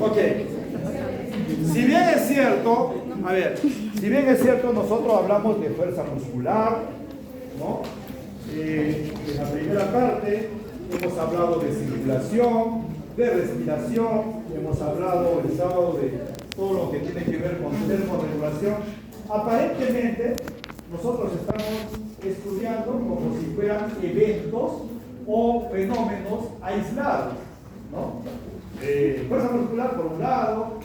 Ok. Si bien es cierto, a ver, si bien es cierto, nosotros hablamos de fuerza muscular, ¿no? En la primera parte hemos hablado de circulación, de respiración, hemos hablado el sábado de todo lo que tiene que ver con termorregulación. Aparentemente, nosotros estamos estudiando como si fueran eventos o fenómenos aislados, ¿no? Fuerza muscular por un lado,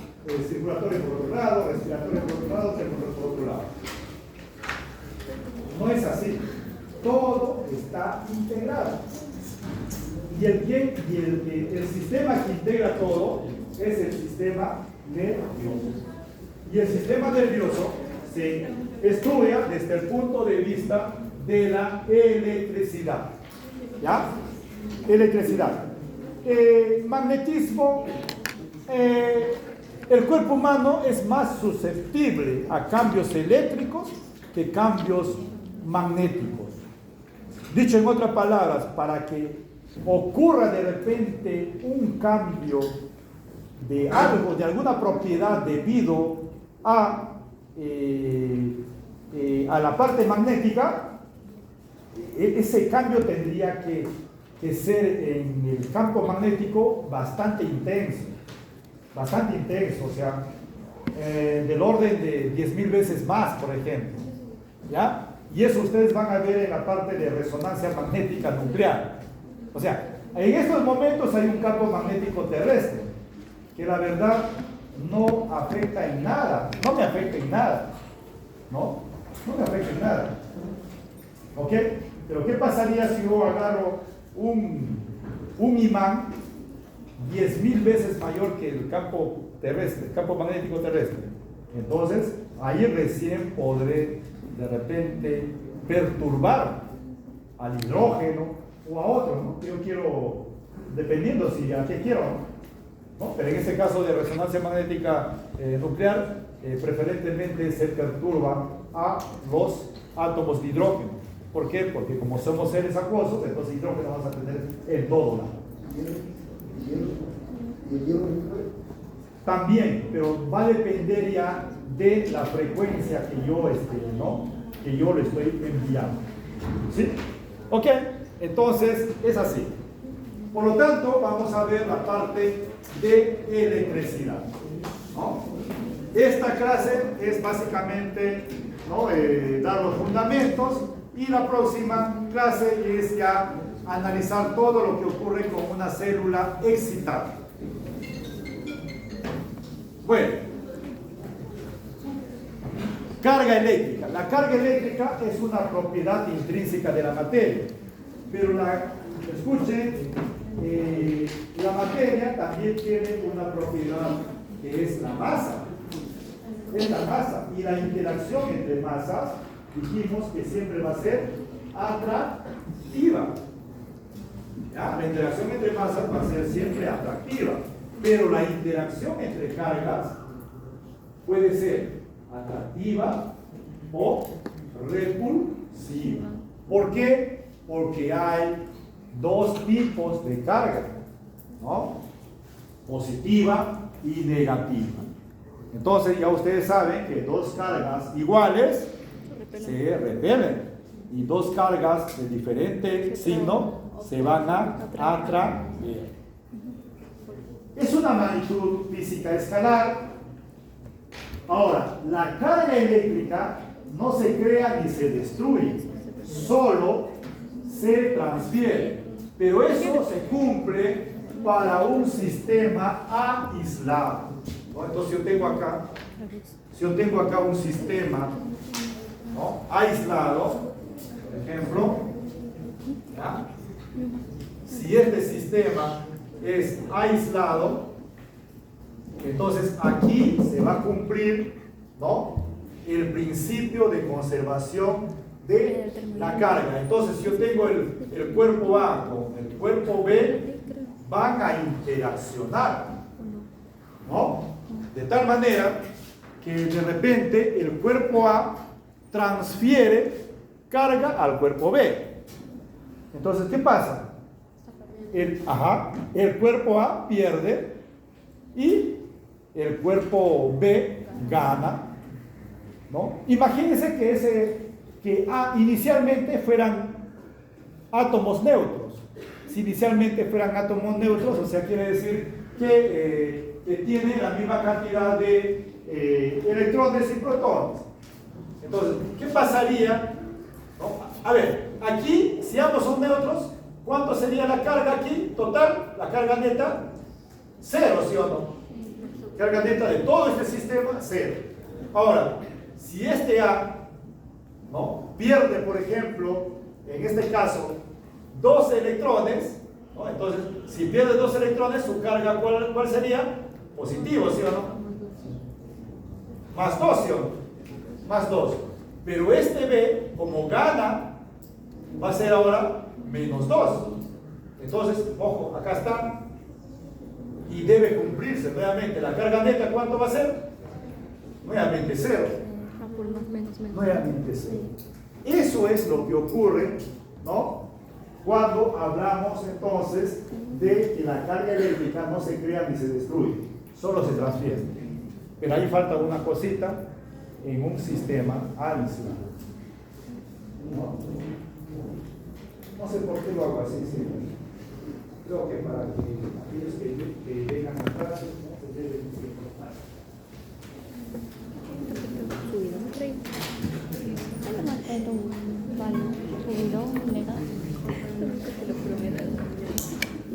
circulatorio por otro lado, respiratorio por otro lado, termorregulación por otro lado. No es así. Todo está integrado. Y el sistema que integra todo es el sistema nervioso. Y el sistema nervioso se estudia desde el punto de vista de la electricidad. ¿Ya? Electricidad. Magnetismo. El cuerpo humano es más susceptible a cambios eléctricos que cambios magnéticos. Dicho en otras palabras, para que ocurra de repente un cambio de algo, de alguna propiedad debido a la parte magnética, ese cambio tendría que ser en el campo magnético bastante intenso, o sea, del orden de 10.000 veces más, por ejemplo, ¿ya? Y eso ustedes van a ver en la parte de resonancia magnética nuclear. O sea, en estos momentos hay un campo magnético terrestre que la verdad no afecta en nada, no me afecta en nada, ¿no? No me afecta en nada. ¿Ok? Pero ¿qué pasaría si yo agarro un imán 10.000 veces mayor que el campo terrestre, el campo magnético terrestre? Entonces, ahí recién podré de repente perturbar al hidrógeno o a otro, ¿no? Yo quiero, dependiendo si a qué quiero, ¿no? Pero en este caso de resonancia magnética nuclear, preferentemente se perturba a los átomos de hidrógeno. ¿Por qué? Porque como somos seres acuosos, entonces hidrógeno vamos a tener en todo lado. También, pero va a depender ya de la frecuencia que yo que yo le estoy enviando. ¿Sí? Ok, entonces es así. Por lo tanto, vamos a ver la parte de electricidad, ¿no? Esta clase es básicamente, ¿no?, dar los fundamentos, y la próxima clase es ya analizar todo lo que ocurre con una célula excitada. Bueno, carga eléctrica. La carga eléctrica es una propiedad intrínseca de la materia, pero escuchen, la materia también tiene una propiedad que es la masa. Es la masa, y la interacción entre masas dijimos que siempre va a ser atractiva. ¿Ya? La interacción entre masas va a ser siempre atractiva, pero la interacción entre cargas puede ser atractiva o repulsiva. ¿Por qué? Porque hay dos tipos de carga, ¿no? Positiva y negativa. Entonces ya ustedes saben que dos cargas iguales se repelen, y dos cargas de diferente signo se van a atraer. Es una magnitud física escalar. Ahora, la carga eléctrica no se crea ni se destruye, solo se transfiere. Pero eso se cumple para un sistema aislado, ¿no? Entonces si yo tengo acá un sistema, ¿no?, aislado, por ejemplo, ¿ya? Si este sistema es aislado, entonces aquí se va a cumplir, ¿no?, el principio de conservación de la carga. Entonces, si yo tengo el cuerpo A con el cuerpo B, van a interaccionar, ¿no? De tal manera que de repente el cuerpo A transfiere carga al cuerpo B. Entonces, ¿qué pasa? El cuerpo A pierde y el cuerpo B gana, ¿no? Imagínense que inicialmente fueran átomos neutros. Si inicialmente fueran átomos neutros, o sea, quiere decir que tiene la misma cantidad de electrones y protones. Entonces, ¿qué pasaría? ¿No? A ver, aquí, si ambos son neutros, ¿cuánto sería la carga aquí? Total, la carga neta, 0, ¿sí o no? Carga neta de todo este sistema, 0. Ahora, si este A, ¿no?, pierde, por ejemplo, en este caso, 2 electrones, ¿no? Entonces, si pierde 2 electrones, su carga, ¿cuál sería? Positivo, ¿sí o no? Más 2, ¿sí o no? Más 2. Pero este B, como gana, va a ser ahora menos 2. Entonces, ojo, acá está. Y debe cumplirse nuevamente. La carga neta, ¿cuánto va a ser? Nuevamente 0. Nuevamente 0. Eso es lo que ocurre, ¿no?, cuando hablamos entonces de que la carga eléctrica no se crea ni se destruye, solo se transfiere. Pero ahí falta una cosita en un sistema aislado. No sé por qué lo hago así, ¿sí? Creo que para que aquellos que vengan a clase no se deben informar.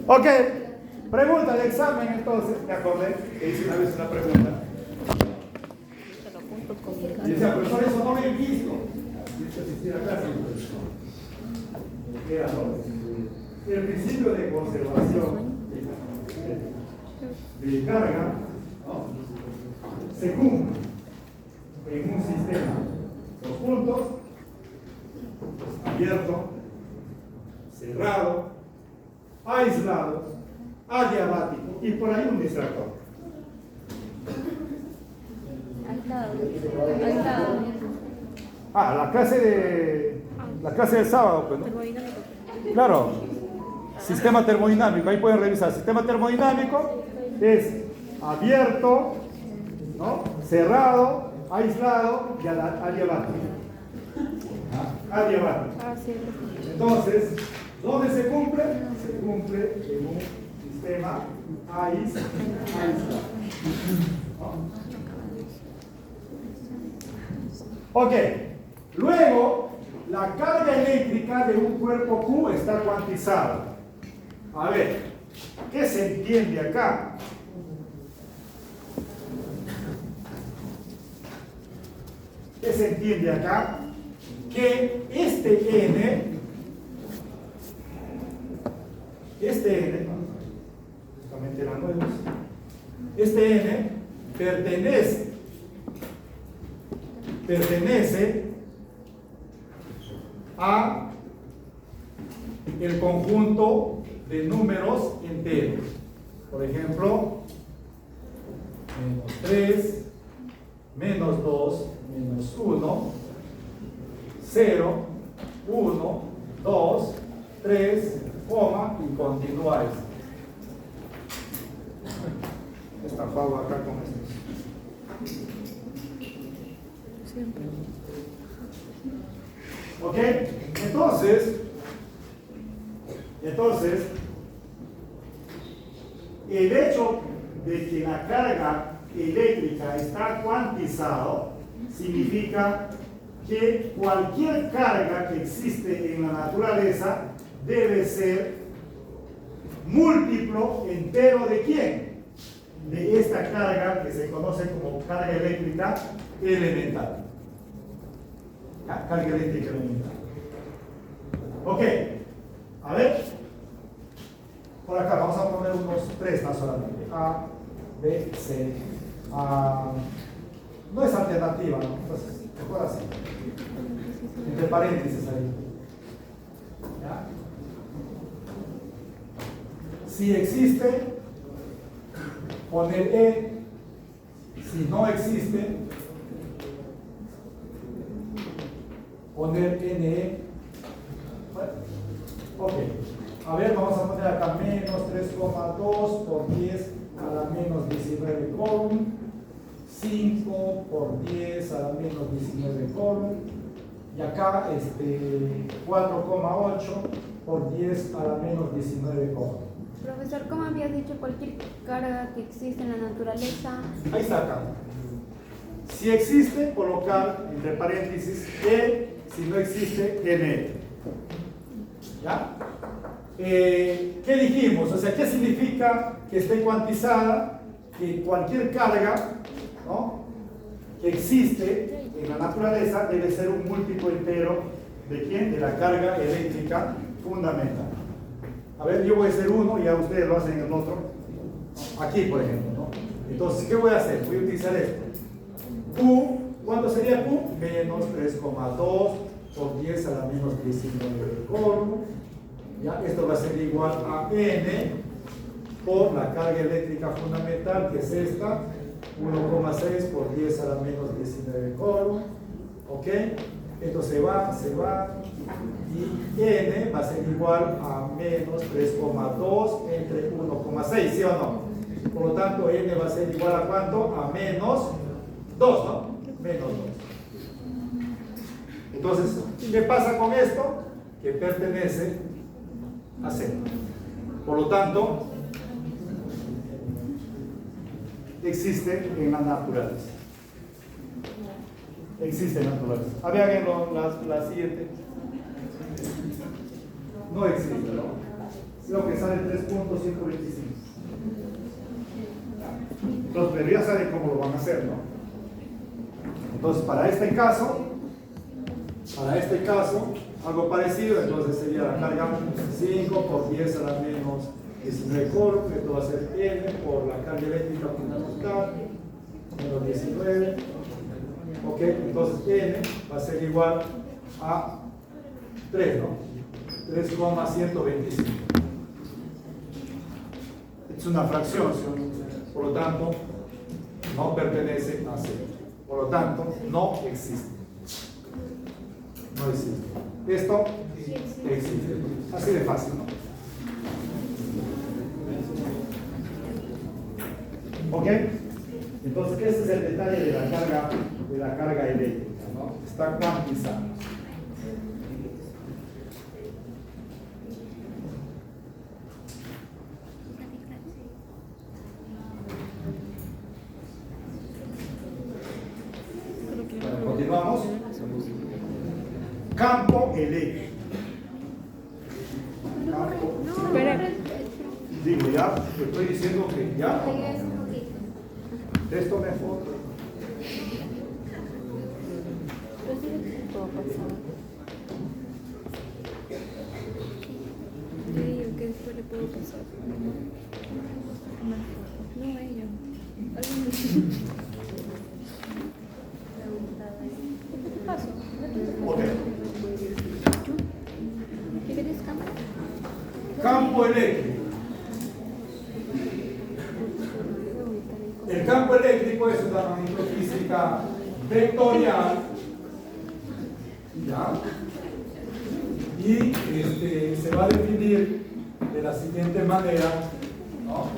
Ok, pregunta de examen entonces. Me acordé que hice una vez una pregunta. Y decía, profesor, eso no lo he visto. Si asistiera a clase. Era, ¿no?, el principio de conservación de carga, ¿no?, se cumple en un sistema. Los puntos, abierto, cerrado, aislado, adiabático y por ahí un distractor. Aislado. La clase del sábado, pues, ¿no? Claro, sistema termodinámico, ahí pueden revisar. Sistema termodinámico es abierto, ¿no?, cerrado, aislado y adiabático. Adiabático. Entonces, ¿dónde se cumple? Se cumple en un sistema aislado. ¿No? Ok, luego la carga eléctrica de un cuerpo Q está cuantizada. A ver, ¿qué se entiende acá? ¿Qué se entiende acá? Que este N, justamente la nueva, este N pertenece a el conjunto de números enteros. Por ejemplo, menos 3, menos 2, menos 1, 0, 1, 2, 3, coma, y continuáis. Estampado acá con estos. Siempre. ¿Ok? Entonces, el hecho de que la carga eléctrica está cuantizado significa que cualquier carga que existe en la naturaleza debe ser múltiplo entero ¿de quién? De esta carga que se conoce como carga eléctrica elemental. Carga eléctrica elemental. Ok, a ver, por acá vamos a poner unos 3 más solamente. A, B, C. No es alternativa, ¿no? Entonces, mejor así. Entre paréntesis ahí. ¿Ya? Si existe, poner E. Si no existe, poner NE. Bueno, ok. A ver, vamos a poner acá menos 3,2 por 10 a la menos 19 coulomb, 5 por 10 a la menos 19 coulomb, y acá 4,8 por 10 a la menos 19 coulomb. Profesor, ¿cómo habías dicho cualquier carga que existe en la naturaleza? Ahí está acá. Si existe, colocar entre paréntesis E, si no existe, NE. ¿Ya? ¿Qué dijimos? O sea, ¿qué significa que esté cuantizada? Que cualquier carga, ¿no?, que existe en la naturaleza debe ser un múltiplo entero ¿de quién? De la carga eléctrica fundamental. A ver, yo voy a hacer uno y ya ustedes lo hacen en el otro. Aquí, por ejemplo, ¿no? Entonces, ¿qué voy a hacer? Voy a utilizar esto. Q, ¿cuánto sería Q? Menos 3,2 por 10 a la menos 19 coulomb. ¿Ya? Esto va a ser igual a N por la carga eléctrica fundamental, que es esta, 1,6 por 10 a la menos 19 coulomb. ¿Ok? Esto se va, y N va a ser igual a menos 3,2 entre 1,6, ¿sí o no? Por lo tanto, N va a ser igual a ¿cuánto? A menos 2, ¿no? Menos 2. Entonces, ¿qué pasa con esto? Que pertenece a Z. Por lo tanto, existe en la naturaleza. Existe en la naturaleza. A ver, la siguiente. No existe, ¿no? Lo que sale 3.125. Entonces, pero ya saben cómo lo van a hacer, ¿no? Entonces, para este caso, algo parecido, entonces sería la carga 5 por 10 a la menos 19 coulomb, esto va a ser N por la carga eléctrica fundamental, menos 19. Ok, entonces N va a ser igual a 3, ¿no? 3,125. Es una fracción, por lo tanto, no pertenece a C. Por lo tanto, no existe. No existe. Esto existe. Así de fácil, ¿no? ¿Ok? Entonces, ese es el detalle de la carga eléctrica, ¿no? Está cuantizada. Bueno, continuamos. Campo eléctrico. Digo, ya, estoy diciendo que ya. Esto mejor. Yo digo que después le puedo pasar. No, ella. ¿Qué te paso? Ok. ¿Quieres cámara? Campo eléctrico. El campo eléctrico es una magnetofísica vectorial, ¿ya? Y se va a definir de la siguiente manera, ¿no?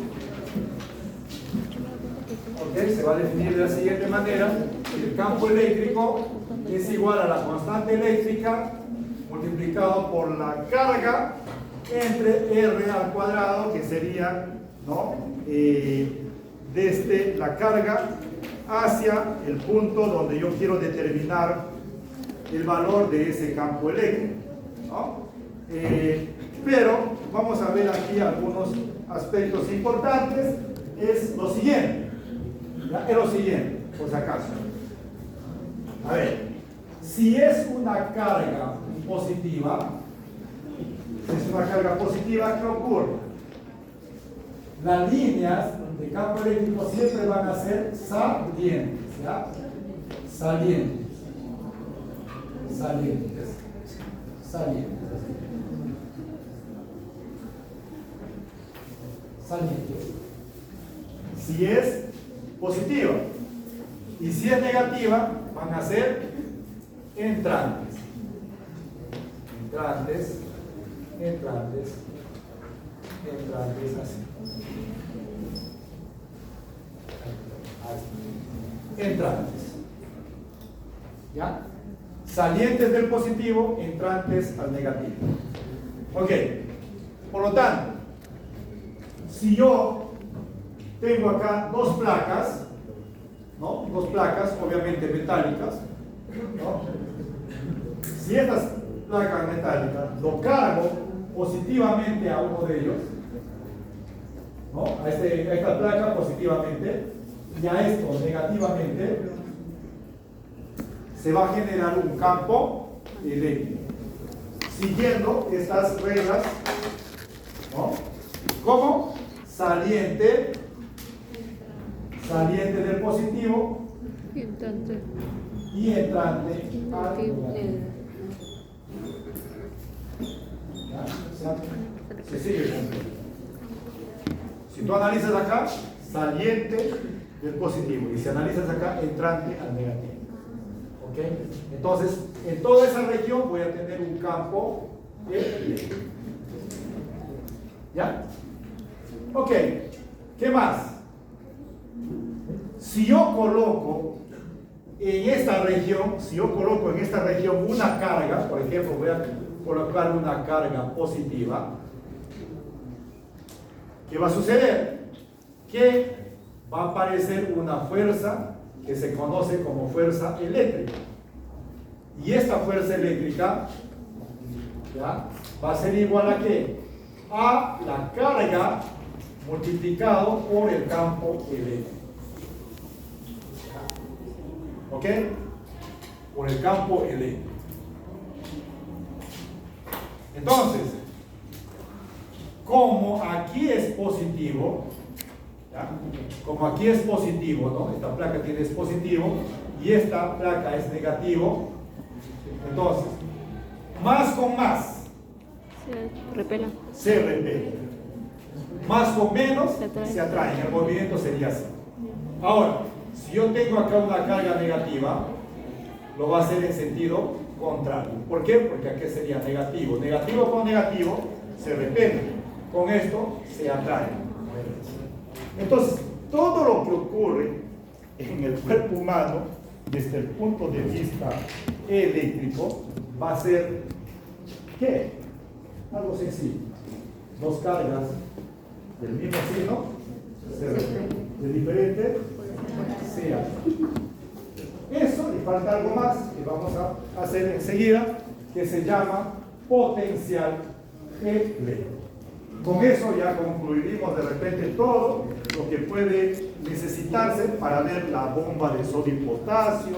Ok, se va a definir de la siguiente manera. El campo eléctrico es igual a la constante eléctrica multiplicado por la carga entre R al cuadrado, que sería, ¿no?, desde la carga hacia el punto donde yo quiero determinar el valor de ese campo eléctrico, ¿no? Pero vamos a ver aquí algunos aspectos importantes. Es lo siguiente, ¿ya? Es lo siguiente, por si acaso. A ver, si es una carga positiva, ¿qué ocurre? Las líneas de campo eléctrico siempre van a ser salientes, ¿ya? Salientes. Si es positiva, y si es negativa, van a ser entrantes. Entrantes, así. Entrantes. ¿Ya? Salientes del positivo, entrantes al negativo. Ok. Por lo tanto, si yo tengo acá dos placas, ¿no? Dos placas, obviamente metálicas, ¿no? Si estas placas metálicas lo cargo positivamente a uno de ellos, ¿no? A esta placa positivamente y a esto negativamente, se va a generar un campo eléctrico siguiendo estas reglas, ¿no? Como saliente del positivo y entrante al negativo. ¿Ya? Se sigue cumpliendo. Si tú analizas acá, saliente del positivo, y si analizas acá, entrante al negativo. ¿Ok? Entonces, en toda esa región voy a tener un campo eléctrico. ¿Ya? Ok, ¿qué más? Si yo coloco en esta región, una carga, por ejemplo, voy a colocar una carga positiva, ¿qué va a suceder? Que va a aparecer una fuerza que se conoce como fuerza eléctrica. Y esta fuerza eléctrica, ¿ya?, va a ser igual a ¿qué? A la carga multiplicado por el campo eléctrico. ¿Ok? Por el campo eléctrico. Entonces, como aquí es positivo, ¿ya? Como aquí es positivo, ¿no? Esta placa tiene es positivo y esta placa es negativo, entonces, más con más se repele. Más con menos se atraen. El movimiento sería así. Ahora, si yo tengo acá una carga negativa, lo va a hacer en sentido contrario. ¿Por qué? Porque aquí sería negativo. Negativo con negativo se repele. Con esto se atrae. Entonces, todo lo que ocurre en el cuerpo humano, desde el punto de vista eléctrico, va a ser ¿qué? Algo sencillo. Dos cargas del mismo signo se repelen. De diferente se atraen. Eso, y falta algo más que vamos a hacer enseguida, que se llama potencial eléctrico. Con eso ya concluiríamos de repente todo lo que puede necesitarse para ver la bomba de sodio y potasio,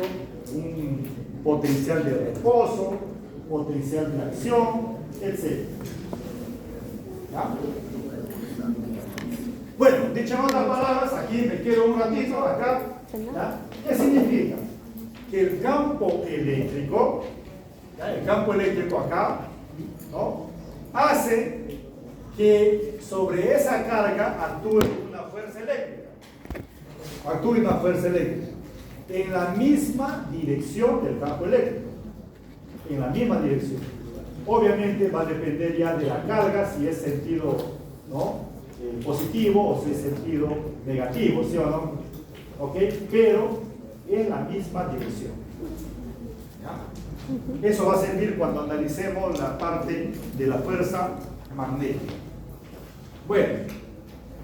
un potencial de reposo, potencial de acción, etc. ¿Ya? Bueno, dicho en otras palabras, aquí me quedo un ratito acá. ¿Ya? ¿Qué significa? Que el campo eléctrico, ¿ya?, el campo eléctrico acá, ¿no?, hace que sobre esa carga actúe una fuerza eléctrica. Actúe una fuerza eléctrica en la misma dirección del campo eléctrico. En la misma dirección. Obviamente va a depender ya de la carga, si es sentido, ¿no?, positivo o si es sentido negativo, ¿sí o no? ¿Ok? Pero en la misma dirección. ¿Ya? Eso va a servir cuando analicemos la parte de la fuerza magnética. Bueno,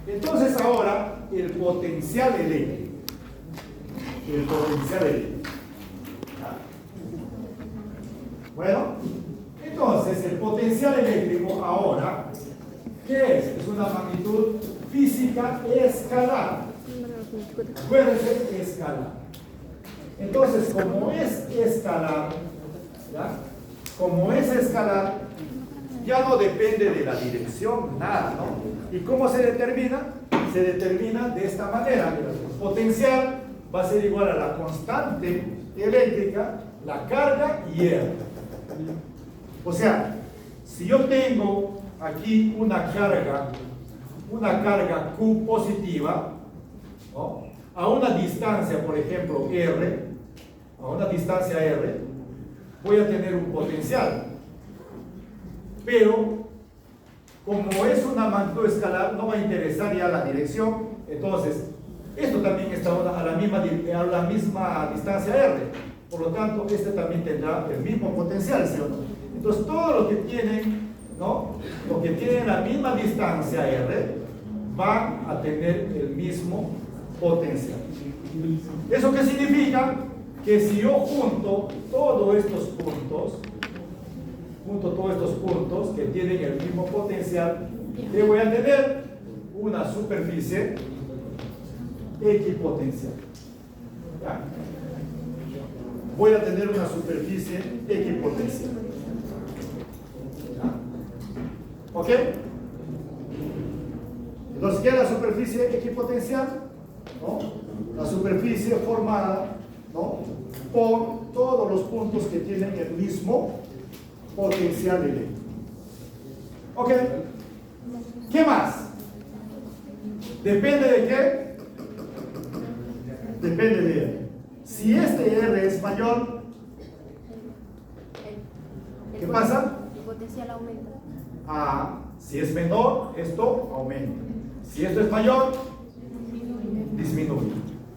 entonces ahora el potencial eléctrico. El potencial eléctrico. ¿Ya? Bueno, entonces el potencial eléctrico ahora, ¿qué es? Es una magnitud física escalar. Acuérdense, escalar. Entonces, como es escalar, ¿ya?, como es escalar, ya no depende de la dirección, nada, ¿no? ¿Y cómo se determina? Se determina de esta manera. El potencial va a ser igual a la constante eléctrica, la carga y R. O sea, si yo tengo aquí una carga Q positiva, ¿no?, a una distancia, por ejemplo, R, a una distancia R, voy a tener un potencial. Pero, como es una magnitud escalar, no va a interesar ya la dirección, entonces Esto también está a la misma distancia R. Por lo tanto, este también tendrá el mismo potencial, ¿sí o no? Entonces, todo lo que tienen, ¿no? Lo que tienen la misma distancia R van a tener el mismo potencial. ¿Eso qué significa? Que si yo junto todos estos puntos que tienen el mismo potencial, ¿qué voy a tener? Una superficie equipotencial. ¿Ya? Voy a tener una superficie equipotencial. ¿Ya? ¿Ok? Entonces, ¿qué es la superficie equipotencial? ¿No? La superficie formada, ¿no?, por todos los puntos que tienen el mismo potencial eléctrico. ¿Ok? ¿Qué más? ¿Depende de qué? Depende de R. Si este R es mayor, ¿qué pasa? El potencial aumenta. Ah, si es menor, esto aumenta. Si esto es mayor, disminuye.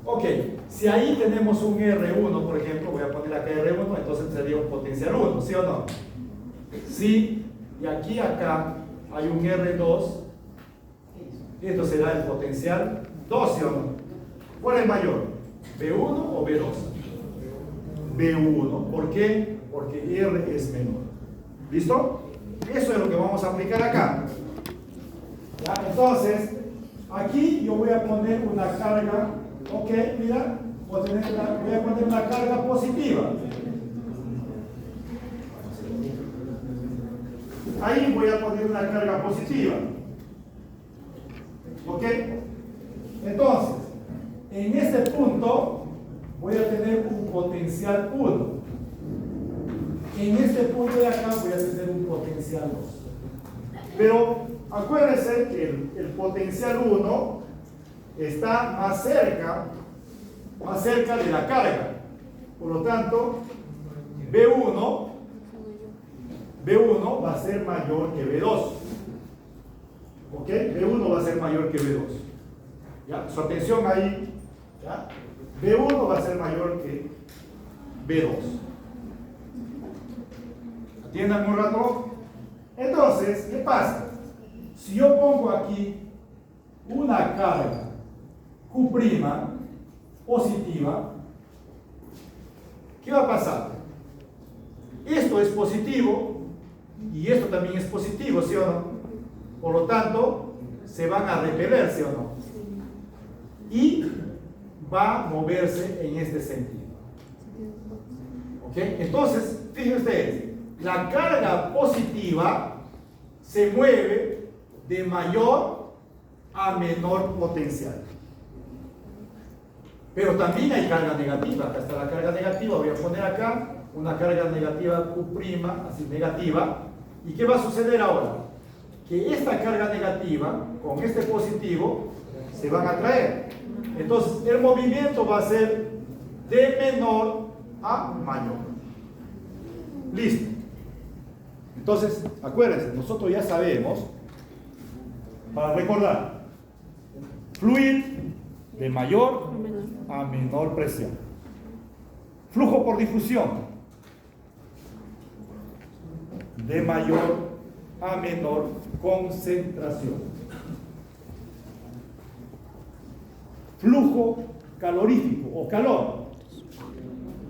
Ok, si ahí tenemos un R1, por ejemplo, voy a poner acá R1, entonces sería un potencial 1, ¿sí o no? Sí, y aquí acá hay un R2, esto será el potencial 2, ¿sí o no? ¿Cuál es mayor? ¿B1 o B2? B1, ¿por qué? Porque R es menor. ¿Listo? Eso es lo que vamos a aplicar acá. ¿Ya? Entonces, aquí yo voy a poner una carga, ok, mira, voy a poner una carga positiva. Ahí voy a poner una carga positiva. ¿Ok? Entonces, en este punto voy a tener un potencial 1. En este punto de acá voy a tener un potencial 2. Pero acuérdense que el potencial 1 está más cerca de la carga. Por lo tanto, B1 va a ser mayor que B2. ¿Ok? B1 va a ser mayor que B2. ¿Ya? Su atención ahí. ¿Ya? B1 va a ser mayor que B2. ¿Atiendan un rato? Entonces, ¿qué pasa? Si yo pongo aquí una carga Q' positiva, ¿qué va a pasar? Esto es positivo y esto también es positivo, ¿sí o no? Por lo tanto, se van a repeler, ¿sí o no? Y va a moverse en este sentido. ¿Ok? Entonces, fíjense ustedes, la carga positiva se mueve de mayor a menor potencial. Pero también hay carga negativa. Acá está la carga negativa. Voy a poner acá una carga negativa Q', así negativa. ¿Y qué va a suceder ahora? Que esta carga negativa con este positivo se van a atraer. Entonces el movimiento va a ser de menor a mayor. Listo. Entonces, acuérdense, nosotros ya sabemos, para recordar, fluir de mayor a menor presión. Flujo por difusión, de mayor a menor concentración. Flujo calorífico o calor,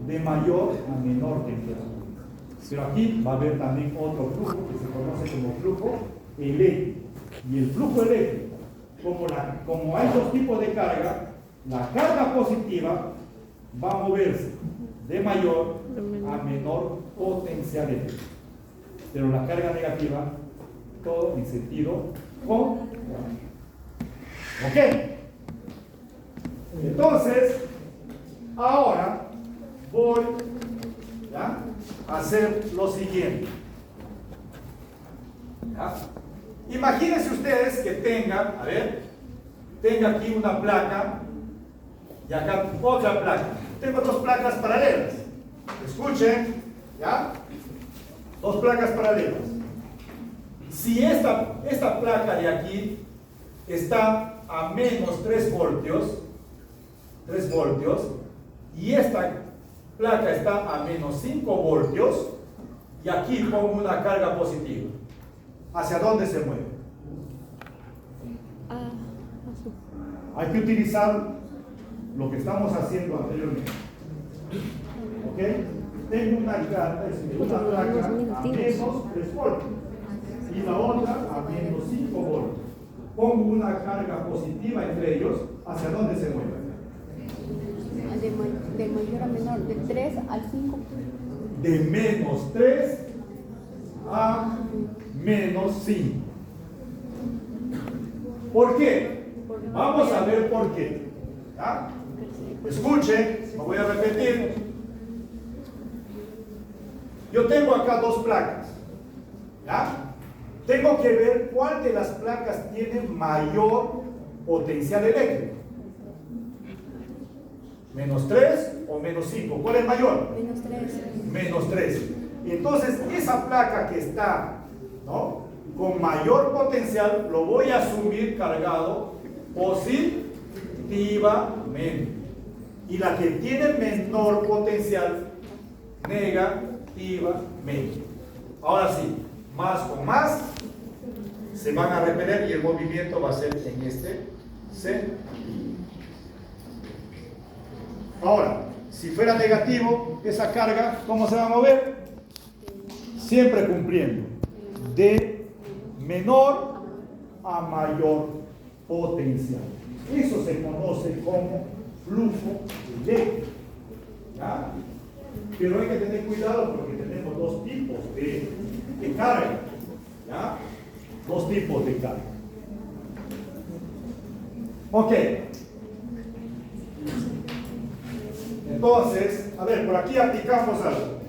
de mayor a menor temperatura. Pero aquí va a haber también otro flujo que se conoce como flujo eléctrico. Y el flujo eléctrico, como hay dos tipos de carga, la carga positiva va a moverse de mayor a menor potencial eléctrico. Pero la carga negativa, todo en sentido contrario. ¿Ok? Entonces, ahora voy, ¿ya?, a hacer lo siguiente. ¿Ya? Imagínense ustedes que tenga aquí una placa y acá otra placa. Tengo dos placas paralelas. Escuchen, ¿ya? Dos placas paralelas. Si esta placa de aquí está a menos 3 voltios, 3 voltios y esta placa está a menos 5 voltios y aquí pongo una carga positiva. ¿Hacia dónde se mueve? Hay que utilizar lo que estamos haciendo anteriormente. ¿Ok? Tengo una placa a menos 3 voltios y la otra a menos 5 voltios. Pongo una carga positiva entre ellos. ¿Hacia dónde se mueve? De mayor a menor, de 3 al 5. De menos 3 a menos 5. ¿Por qué? Vamos a ver por qué. ¿Ya? Escuchen, lo voy a repetir. Yo tengo acá 2 placas. ¿Ya? Tengo que ver cuál de las placas tiene mayor potencial eléctrico. Menos 3 o menos 5. ¿Cuál es mayor? Menos 3. Menos 3. Entonces, esa placa que está, ¿no?, con mayor potencial, lo voy a asumir cargado positivamente. Y la que tiene menor potencial, negativamente. Ahora sí, más con más, se van a repeler y el movimiento va a ser en este sentido. Ahora, si fuera negativo, esa carga, ¿cómo se va a mover? Siempre cumpliendo. De menor a mayor potencial. Eso se conoce como flujo eléctrico. ¿Ya? Pero hay que tener cuidado porque tenemos 2 tipos de carga. ¿Ya? 2 tipos de carga. Ok. Entonces, a ver, por aquí aplicamos algo.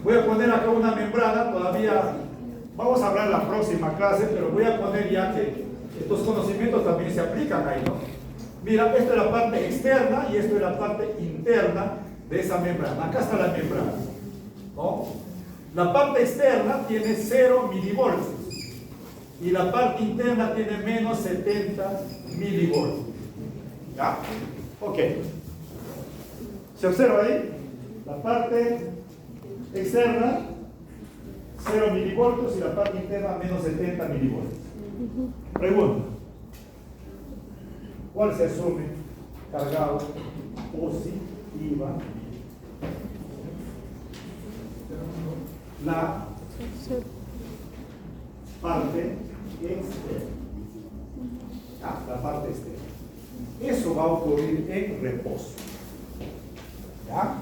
Voy a poner acá una membrana, todavía vamos a hablar en la próxima clase, pero voy a poner ya que estos conocimientos también se aplican ahí, ¿no? Mira, esta es la parte externa y esta es la parte interna de esa membrana. Acá está la membrana, ¿no? La parte externa tiene 0 milivoltios y la parte interna tiene menos 70 milivoltios. ¿Ya? Ok. ¿Se observa ahí? La parte externa, 0 milivoltios y la parte interna, menos 70 milivoltios. Pregunta. ¿Cuál se asume cargado positiva? La parte externa. La parte externa. Eso va a ocurrir en reposo. ¿Ya?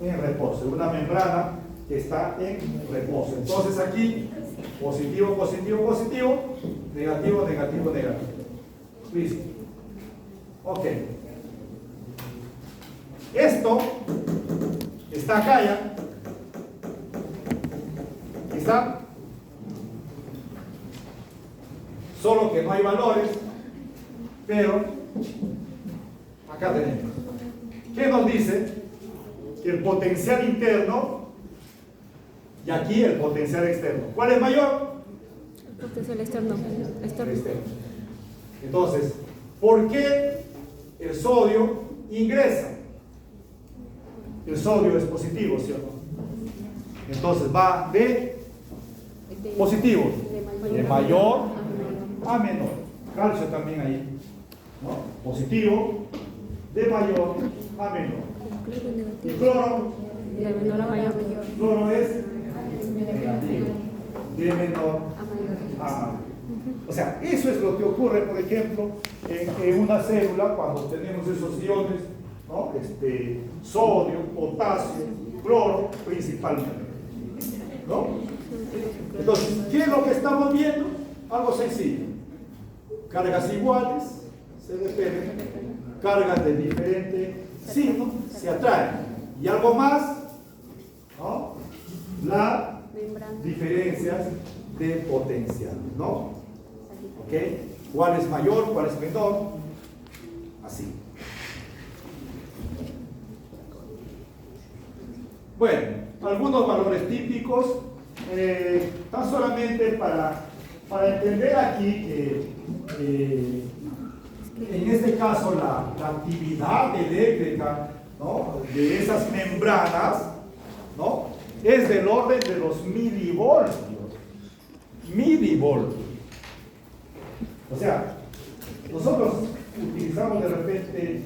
En reposo. Una membrana que está en reposo. Entonces aquí, positivo, positivo, positivo, negativo, negativo, negativo. Listo. Ok. Esto está acá ya. ¿Está? Solo que no hay valores, pero acá tenemos. ¿Qué nos dice? Que el potencial interno y aquí el potencial externo. ¿Cuál es mayor? El potencial externo. El externo. Entonces, ¿por qué el sodio ingresa? El sodio es positivo, ¿sí o no? Entonces va de positivo, de mayor a menor. Calcio también ahí, ¿no? Positivo, de mayor a menor. El cloro, De menor a mayor. cloro es negativo, de menor a mayor. O sea, eso es lo que ocurre, por ejemplo, en una célula cuando tenemos esos iones, ¿no? Sodio, potasio, cloro principalmente, ¿no? Entonces, ¿qué es lo que estamos viendo? Algo sencillo. Cargas iguales se repelen, cargas de diferente signo se atraen. Y algo más, ¿no? Las diferencias de potencial, ¿no? ¿Ok? ¿Cuál es mayor? ¿Cuál es menor? Así. Bueno, algunos valores típicos, tan solamente para entender aquí que En este caso, la actividad eléctrica, ¿no?, de esas membranas, ¿no?, es del orden de los milivoltios. Milivoltios. O sea, nosotros utilizamos de repente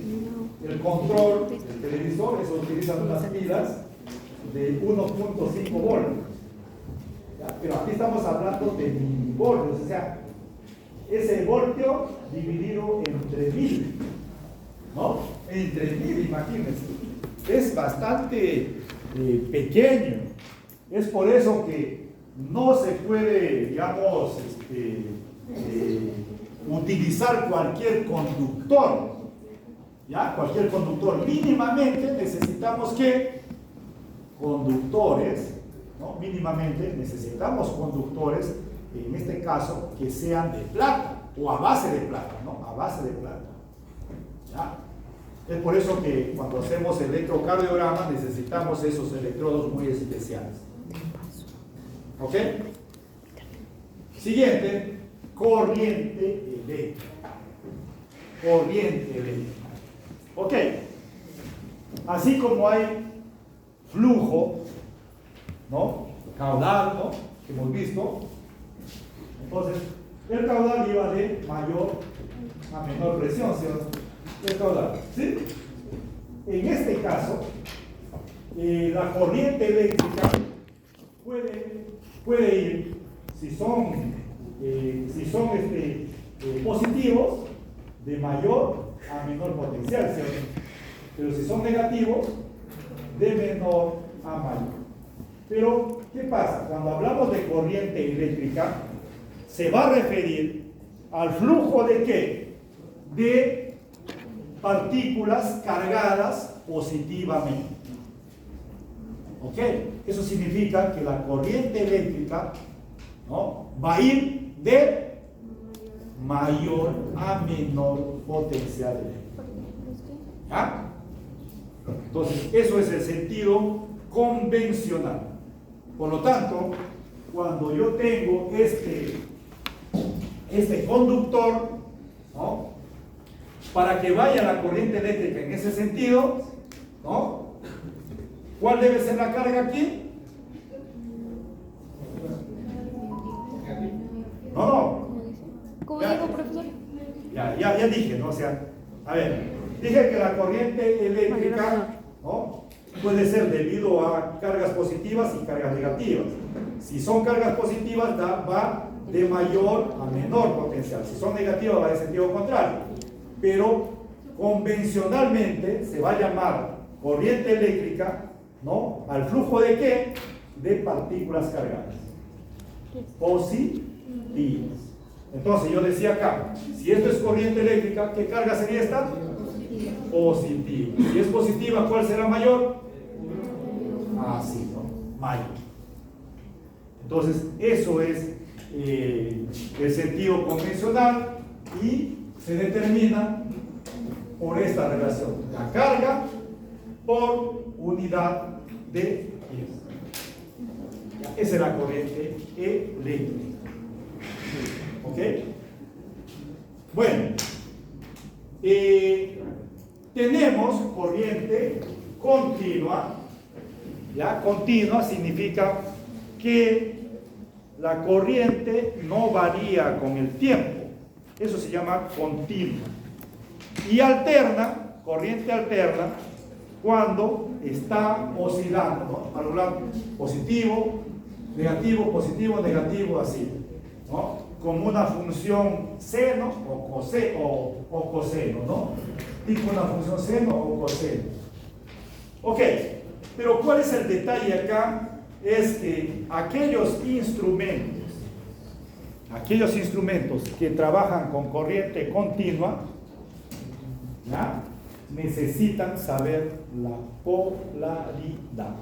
el control del televisor, eso utilizan unas pilas de 1.5 voltios. ¿Ya? Pero aquí estamos hablando de milivoltios, o sea, ese voltio dividido entre 1000, ¿no? Entre 1000, imagínense. Es bastante pequeño. Es por eso que no se puede, digamos, utilizar cualquier conductor. ¿Ya? Cualquier conductor. Mínimamente necesitamos que conductores, ¿no? Mínimamente necesitamos conductores, en este caso, que sean de plata o a base de plata, ¿no? A base de plata. ¿Ya? Es por eso que cuando hacemos electrocardiograma necesitamos esos electrodos muy especiales. ¿Ok? Siguiente, corriente eléctrica. Corriente eléctrica. Ok. Así como hay flujo, ¿no?, caudal, ¿no?, que hemos visto. Entonces, el caudal iba de mayor a menor presión, ¿sí? El caudal, ¿sí? En este caso, la corriente eléctrica puede ir, si son positivos, de mayor a menor potencial, ¿sí? Pero si son negativos, de menor a mayor. Pero, ¿qué pasa? Cuando hablamos de corriente eléctrica, se va a referir al flujo de ¿qué? De partículas cargadas positivamente. ¿Ok? Eso significa que la corriente eléctrica, ¿no?, va a ir de mayor a menor potencial eléctrico. ¿Ya? Entonces, eso es el sentido convencional. Por lo tanto, cuando yo tengo este conductor, ¿no?, para que vaya la corriente eléctrica en ese sentido, ¿no?, ¿cuál debe ser la carga aquí? No. ¿Cómo dijo, profesor? Ya dije, ¿no? O sea, a ver, dije que la corriente eléctrica, ¿no?, puede ser debido a cargas positivas y cargas negativas. Si son cargas positivas, va de mayor a menor potencial. Si son negativas, va en sentido contrario. Pero convencionalmente se va a llamar corriente eléctrica, ¿no?, al flujo de ¿qué? De partículas cargadas. Positivas. Entonces yo decía acá, si esto es corriente eléctrica, ¿qué carga sería esta? Positiva. Si es positiva, ¿cuál será mayor? Así, ¿no? Mayor. Entonces, eso es el sentido convencional y se determina por esta relación. La carga por unidad de tiempo. Esa es la corriente eléctrica. ¿Ok? Bueno, tenemos corriente continua. ¿Ya? Continua significa que la corriente no varía con el tiempo. Eso se llama continua. Y alterna, corriente alterna, cuando está oscilando, ¿no? Al lado positivo, negativo, así, ¿no? Como una función seno o coseno, ¿no? Tipo una función seno o coseno. Ok, pero ¿cuál es el detalle acá? Es que aquellos instrumentos que trabajan con corriente continua, ¿ya?, necesitan saber la polaridad.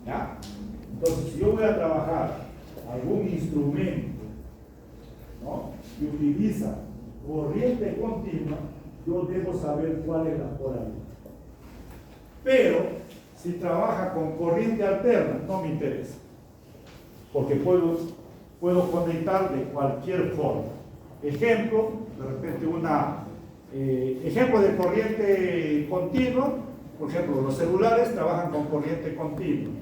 ¿Ya? Entonces, si yo voy a trabajar algún instrumento, ¿no?, que utiliza corriente continua, yo debo saber cuál es la polaridad. Pero, si trabaja con corriente alterna, no me interesa, porque puedo conectar de cualquier forma. ejemplo, de repente ejemplo de corriente continua, por ejemplo, los celulares trabajan con corriente continua,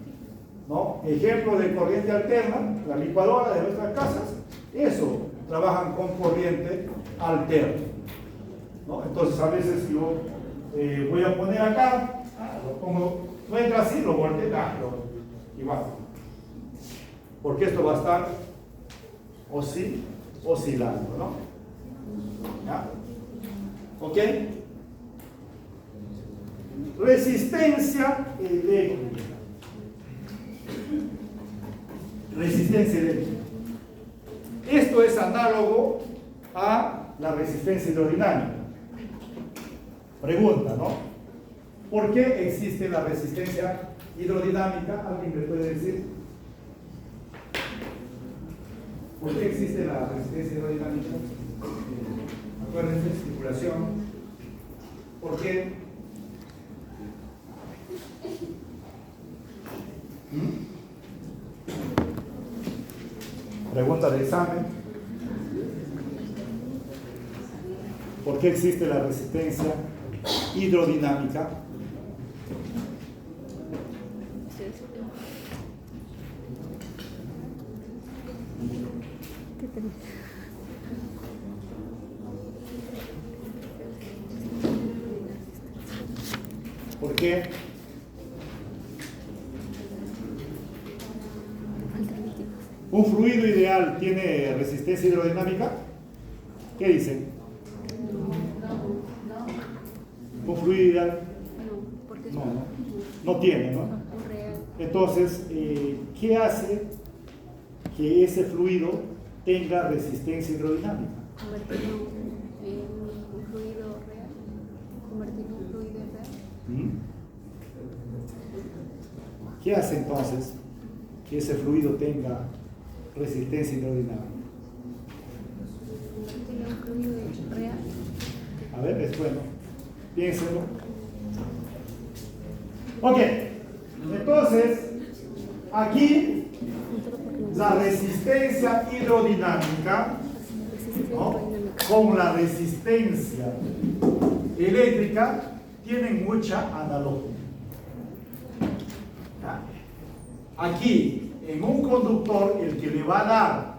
¿no? Ejemplo de corriente alterna, la licuadora de nuestras casas, eso, trabajan con corriente alterna, ¿no? Entonces a veces yo voy a poner acá, lo pongo, no entra así, lo volteo, igual, porque esto va a estar oscilando, ¿no? ¿Ya? ¿Ok? Resistencia eléctrica. Resistencia eléctrica. Esto es análogo a la resistencia hidrodinámica. Pregunta, ¿no? ¿Por qué existe la resistencia hidrodinámica? ¿Alguien me puede decir? ¿Por qué existe la resistencia hidrodinámica? Acuérdense, circulación. ¿Por qué? Pregunta de examen. ¿Por qué existe la resistencia hidrodinámica? ¿Por qué? ¿Un fluido ideal tiene resistencia hidrodinámica? ¿Qué dicen? ¿Un fluido ideal? No tiene, ¿no? Entonces, ¿qué hace que ese fluido tenga resistencia hidrodinámica? Convertirlo en un fluido real. Convertirlo en un fluido real. ¿Qué hace entonces que ese fluido tenga resistencia hidrodinámica? Convertirlo en un fluido real. A ver, es bueno. Piénselo. Ok. Entonces, aquí la resistencia hidrodinámica, ¿no?, con la resistencia eléctrica tienen mucha analogía. ¿Ya? Aquí, en un conductor, el que le va a dar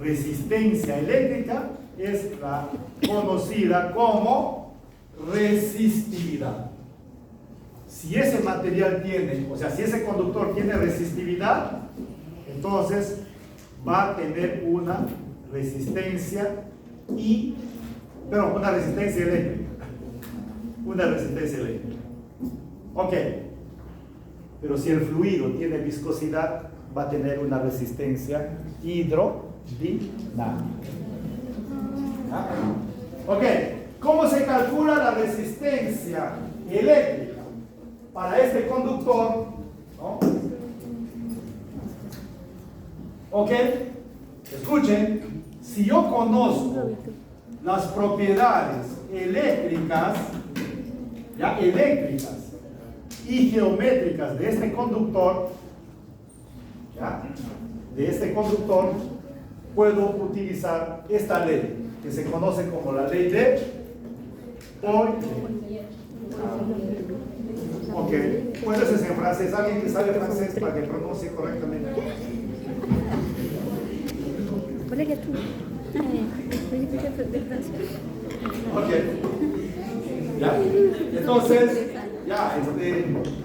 resistencia eléctrica es la conocida como resistividad. Si ese material tiene, o sea, si ese conductor tiene resistividad, entonces va a tener una resistencia una resistencia eléctrica. Una resistencia eléctrica. Ok. Pero si el fluido tiene viscosidad, va a tener una resistencia hidrodinámica. ¿Ah? Ok. ¿Cómo se calcula la resistencia eléctrica para este conductor? ¿No? Ok. Escuchen, si yo conozco las propiedades eléctricas, ya eléctricas y geométricas de este conductor, ¿ya?, de este conductor, puedo utilizar esta ley que se conoce como la ley de Poynter. Ok, pues eso es en francés. ¿Alguien que sabe francés para que pronuncie correctamente? Ok. ¿Ya? Entonces, ya,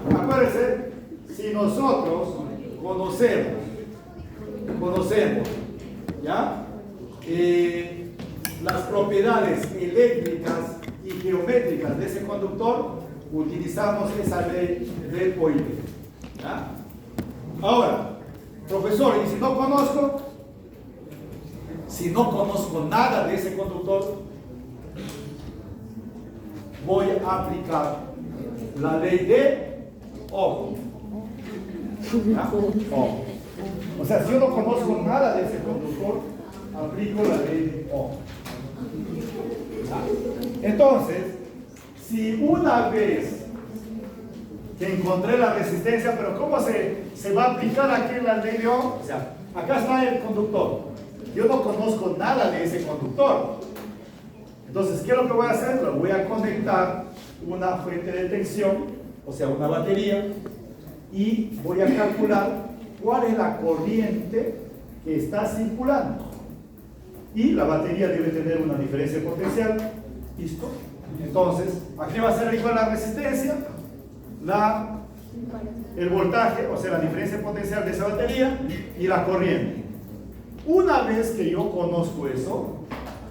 acuérdense, si nosotros conocemos, ¿ya?, las propiedades eléctricas y geométricas de ese conductor, utilizamos esa ley de Poynter. ¿Ya? Ahora, profesor, ¿y si no conozco nada de ese conductor? Voy a aplicar la ley de Ohm. ¿Ya? Ohm. O sea, si yo no conozco nada de ese conductor, aplico la ley de Ohm. ¿Ya? Entonces, si una vez que encontré la resistencia, pero ¿cómo se va a aplicar aquí la ley de Ohm? O sea, acá está el conductor. Yo no conozco conozco nada de ese conductor. Entonces, ¿qué es lo que voy a hacer? Lo voy a conectar una fuente de tensión, o sea, una batería, y voy a calcular cuál es la corriente que está circulando. Y la batería debe tener una diferencia potencial. ¿Listo? Entonces, ¿a qué va a ser igual la resistencia? El voltaje, o sea, la diferencia potencial de esa batería y la corriente. Una vez que yo conozco eso,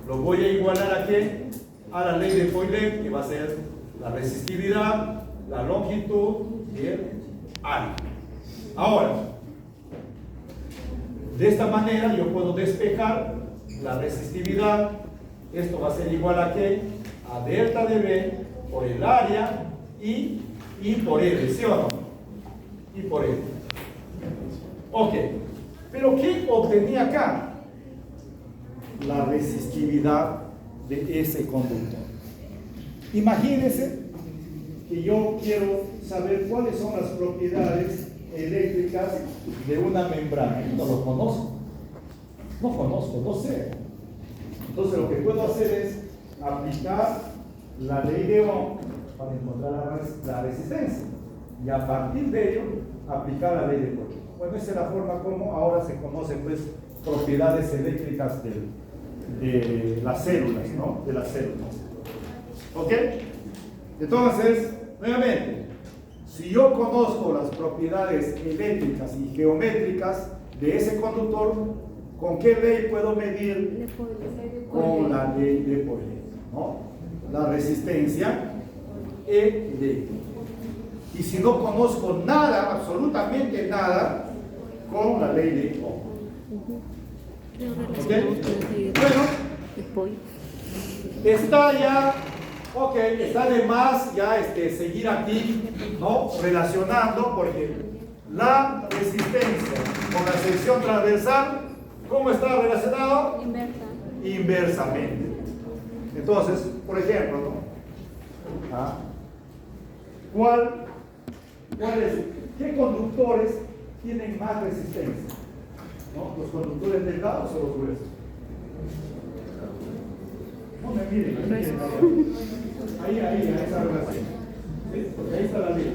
lo voy a igualar ¿a qué? A la ley de Poilet, que va a ser la resistividad, la longitud y el área. Ahora, de esta manera yo puedo despejar la resistividad. Esto va a ser igual ¿a qué? A delta de B por el área y por L, ¿sí o no? Y por L. Ok, pero ¿qué obtenía acá? La resistividad de ese conductor. Imagínense que yo quiero saber cuáles son las propiedades eléctricas de una membrana. No lo conozco. No sé. Entonces lo que puedo hacer es aplicar la ley de Ohm para encontrar la resistencia. Y a partir de ello, aplicar la ley de Poilet. Bueno, esa es la forma como ahora se conocen pues propiedades eléctricas de las células, ¿no? De las células. ¿Ok? Entonces, nuevamente, si yo conozco las propiedades eléctricas y geométricas de ese conductor, ¿con qué ley puedo medir? Con la ley de Poilet, ¿no? La resistencia eléctrica. Y si no conozco nada, absolutamente nada, con la ley de Ohm. ¿Okay? Bueno, está ya, ok, está de más ya seguir aquí, ¿no? Relacionando, porque la resistencia con la sección transversal, ¿cómo está relacionado? Inversamente. Entonces, por ejemplo, ¿no? ¿Qué conductores tienen más resistencia? ¿No? ¿Los conductores delgados o los gruesos? No me miren, ahí, a esa relación. ¿Sí? Porque ahí está la ley.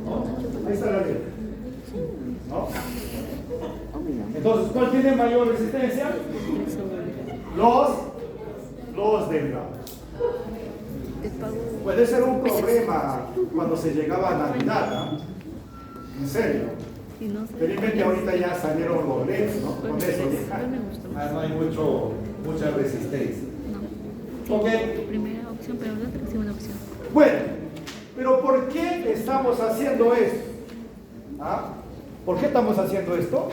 ¿No? Ahí está la ley. ¿No? Entonces, ¿cuál tiene mayor resistencia? Los delgados. Puede ser un problema cuando se llegaba a Navidad, ¿no? En serio. Felizmente ahorita ya salieron los LEDs, ¿no? Con eso ya no hay mucha resistencia. ¿Ok? Primera opción, pero la otra segunda opción. Bueno, pero ¿por qué estamos haciendo esto? ¿Ah? ¿Por qué estamos haciendo esto?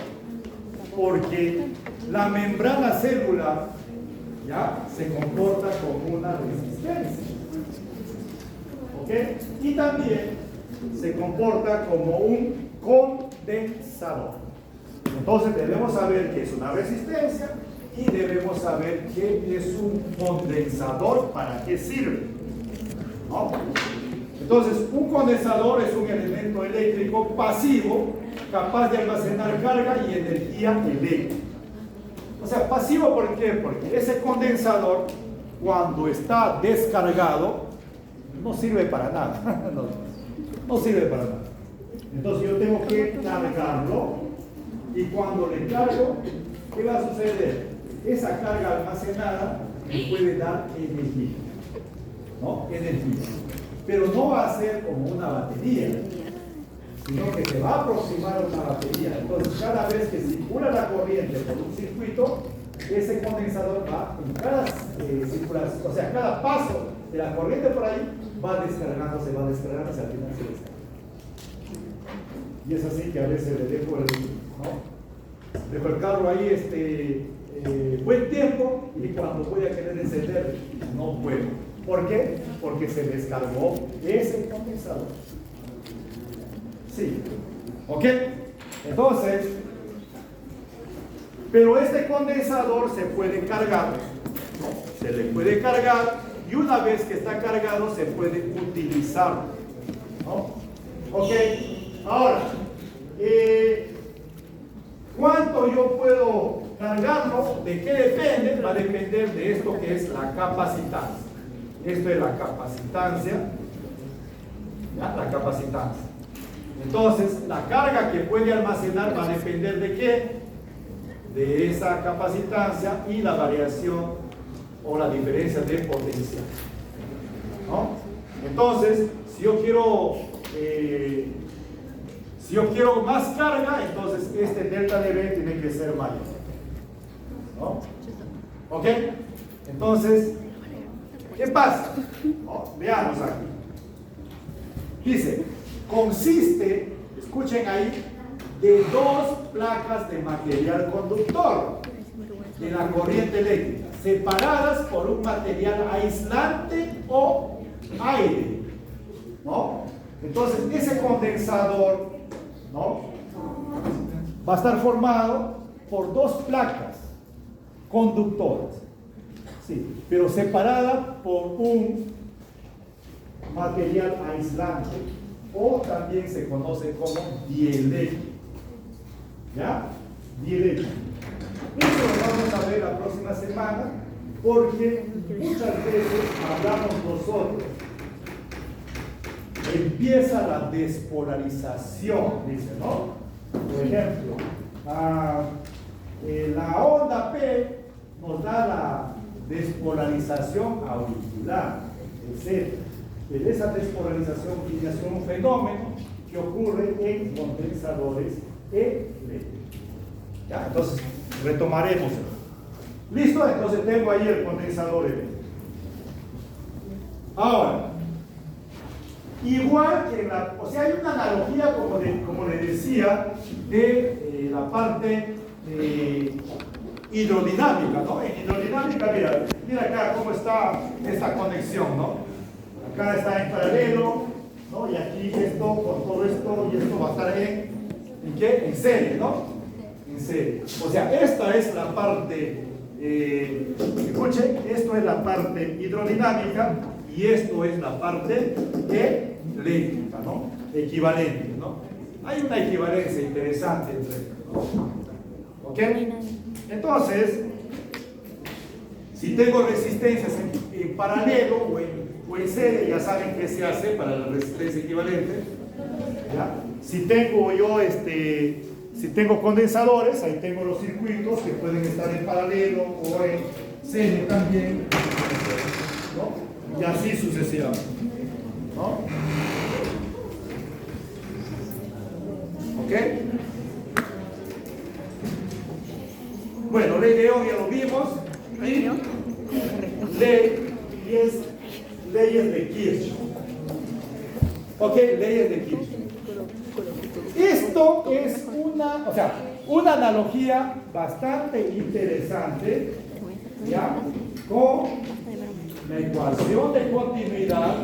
Porque la membrana celular ya se comporta como una resistencia. ¿Ok? Y también se comporta como un condensador. Entonces debemos saber qué es una resistencia y debemos saber qué es un condensador, para qué sirve, ¿no? Entonces, un condensador es un elemento eléctrico pasivo capaz de almacenar carga y energía eléctrica. O sea, pasivo, ¿por qué? Porque ese condensador, cuando está descargado, no sirve para nada. No sirve para nada. Entonces yo tengo que cargarlo, y cuando le cargo, ¿qué va a suceder? Esa carga almacenada me puede dar energía, ¿no? Energía. Pero no va a ser como una batería, sino que se va a aproximar a una batería. Entonces cada vez que circula la corriente por un circuito, ese condensador va en cada circulación, o sea, cada paso de la corriente por ahí va descargándose, al final se descarga. Y es así que a veces le dejo el carro ahí buen tiempo, y cuando voy a querer encender no puedo. ¿Por qué? Porque se descargó ese condensador. Sí. ¿Ok? Entonces, pero este condensador se puede cargar. ¿No? Se le puede cargar, y una vez que está cargado se puede utilizar. ¿No? ¿Ok? Ahora, ¿cuánto yo puedo cargarlo, ¿de qué depende? Va a depender de esto que es la capacitancia. Esto es la capacitancia. ¿Ya? La capacitancia. Entonces, la carga que puede almacenar va a depender de qué? De esa capacitancia y la variación o la diferencia de potencial. ¿No? Entonces, si yo quiero más carga, entonces este delta de B tiene que ser mayor. ¿No? ¿Ok? Entonces, ¿qué pasa? ¿No? Veamos aquí. Dice, consiste, escuchen ahí, de dos placas de material conductor de la corriente eléctrica, separadas por un material aislante o aire. ¿No? Entonces, ese condensador, ¿no?, va a estar formado por dos placas conductoras, sí, pero separadas por un material aislante, o también se conoce como dieléctrico. ¿Ya? Dieléctrico. Eso lo vamos a ver la próxima semana, porque muchas veces hablamos nosotros, empieza la despolarización, dice, ¿no? Por ejemplo, la onda P nos da la despolarización auricular, etc. Pero esa despolarización viene a ser un fenómeno que ocurre en condensadores eléctricos. ¿Ya? Entonces, retomaremos. ¿Listo? Entonces tengo ahí el condensador eléctrico. Ahora, igual que o sea, hay una analogía, como le decía, de la parte hidrodinámica, ¿no? En hidrodinámica, mira acá cómo está esta conexión, ¿no? Acá está en paralelo, ¿no? Y aquí esto, con todo esto, y esto va a estar ¿en qué? En serie, ¿no? En serie. O sea, esta es la parte, escuchen, esto es la parte hidrodinámica y esto es la parte eléctrica, ¿no? Equivalente, ¿no? Hay una equivalencia interesante entre ellos, ¿no? ¿Ok? Entonces, si tengo resistencias en paralelo o en serie, ya saben qué se hace para la resistencia equivalente. ¿Ya? Si tengo yo si tengo condensadores, ahí tengo los circuitos que pueden estar en paralelo o en serie también, ¿no? Y así sucesivamente, ¿no? ¿Ok? Bueno, ley de Ohm ya lo vimos. Leyes de Kirchhoff. ¿Ok? Leyes de Kirchhoff. Esto es una analogía bastante interesante, ¿ya? Con la ecuación de continuidad.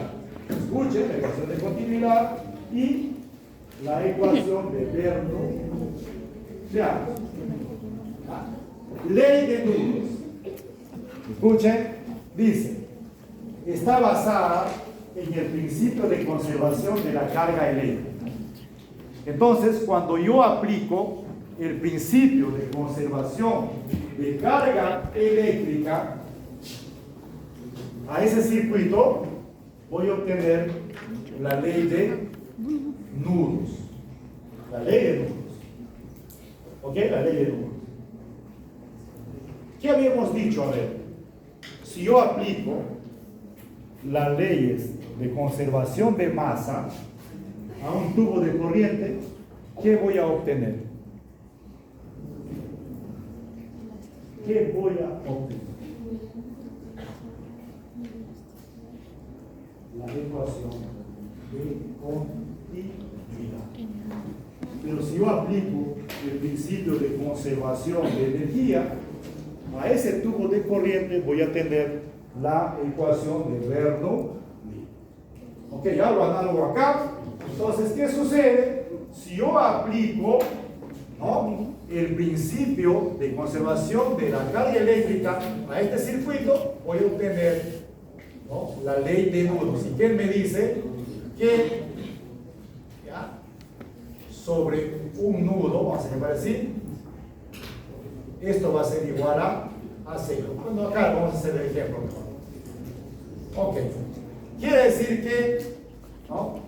Escuchen, la ecuación de continuidad y la ecuación de Bernoulli. Ya. Ley de nudos. Escuchen, dice, está basada en el principio de conservación de la carga eléctrica. Entonces, cuando yo aplico el principio de conservación de carga eléctrica a ese circuito, voy a obtener la ley de nudos. La ley de nudos. ¿Ok? La ley de nudos. ¿Qué habíamos dicho? A ver, si yo aplico las leyes de conservación de masa a un tubo de corriente, ¿qué voy a obtener? ¿Qué voy a obtener? La ecuación de continuidad. Pero si yo aplico el principio de conservación de energía a ese tubo de corriente, voy a tener la ecuación de Bernoulli. Ok, ya lo análogo acá. Entonces, ¿qué sucede? Si yo aplico, ¿no?, el principio de conservación de la carga eléctrica a este circuito, voy a obtener, ¿no?, la ley de nudos. ¿Y quién me dice que sobre un nudo, vamos a llamar así, esto va a ser igual a cero. Bueno, acá vamos a hacer el ejemplo. Ok. Quiere decir que, ¿no?